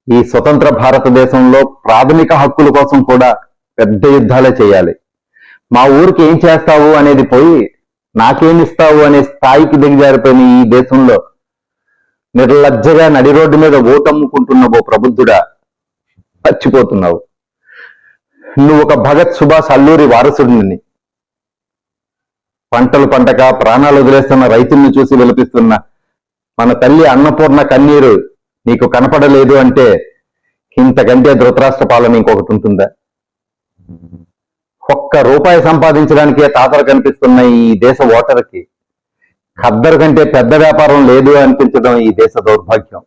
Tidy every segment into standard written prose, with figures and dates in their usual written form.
ఈ స్వతంత్ర భారతదేశంలో ప్రాథమిక హక్కుల కోసం కూడా పెద్ద యుద్ధాలే చేయాలి. మా ఊరికి ఏం చేస్తావు అనేది పోయి నాకేమిస్తావు అనే స్థాయికి దిగజారిపోయిన ఈ దేశంలో నిర్లజ్జగా నడి రోడ్డు మీద ఓటమ్ముకుంటున్న ఓ ప్రబుద్ధుడా, చచ్చిపోతున్నావు. నువ్వు ఒక భగత్ సుభాష్ అల్లూరి వారసుడిని. పంటలు పంటక ప్రాణాలు వదిలేస్తున్న రైతుల్ని చూసి విలపిస్తున్న మన తల్లి అన్నపూర్ణ కన్నీరు నీకు కనపడలేదు అంటే ఇంతకంటే ధృతరాష్ట్ర పాలన ఇంకొకటి ఉంటుందా? ₹1 సంపాదించడానికే తాతలు కనిపిస్తున్న ఈ దేశ ఓటర్కి ఖద్దరు కంటే పెద్ద వ్యాపారం లేదు అనిపించడం ఈ దేశ దౌర్భాగ్యం.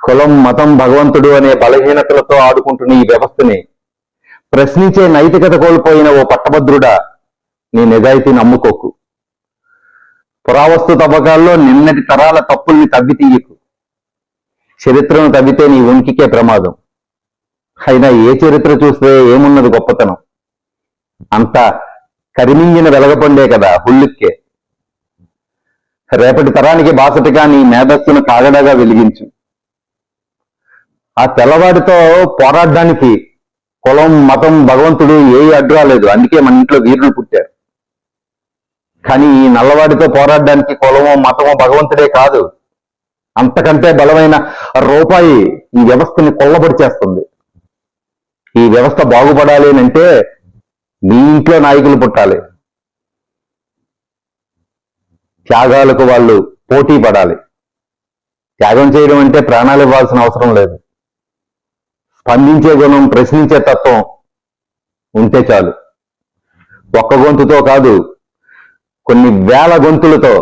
కులం, మతం, భగవంతుడు అనే బలహీనతలతో ఆడుకుంటున్న ఈ వ్యవస్థని ప్రశ్నించే నైతికత కోల్పోయిన ఓ పట్టభద్రుడా, నీ నిజాయితీని నమ్ముకోకు. పురావస్తు తవ్వకాల్లో నిన్నటి తరాల తప్పుల్ని తవ్వి తీయకు. చరిత్రను తవ్వితే నీ ఉనికికే ప్రమాదం. అయినా ఏ చరిత్ర చూస్తే ఏమున్నది గొప్పతనం? అంతా కరిమింగిన వెలగపండే కదా, హుల్లుక్కే. రేపటి తరానికి బాసటగా నీ మేధస్సును కాగడాగా వెలిగించు. ఆ తెల్లవాడితో పోరాడడానికి కులం, మతం, భగవంతుడు ఏ అడ్డు రాలేదు. అందుకే మన ఇంట్లో వీరులు పుట్టారు. కానీ ఈ నల్లవాడితో పోరాడడానికి కులమో, మతమో, భగవంతుడే కాదు, అంతకంటే బలమైన రూపాయి ఈ వ్యవస్థని కొల్లబడి చేస్తుంది. ఈ వ్యవస్థ బాగుపడాలి అంటే మీ ఇంట్లో నాయకులు పుట్టాలి. త్యాగాలకు వాళ్ళు పోటీ పడాలి. త్యాగం చేయడం అంటే ప్రాణాలు ఇవ్వాల్సిన అవసరం లేదు. స్పందించే గుణం, ప్రశ్నించే తత్వం ఉంటే చాలు. ఒక్క గొంతుతో కాదు, కొన్ని వేల గొంతులతో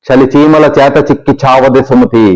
చలి చీమల చేత చిక్కి చావది సుమతి.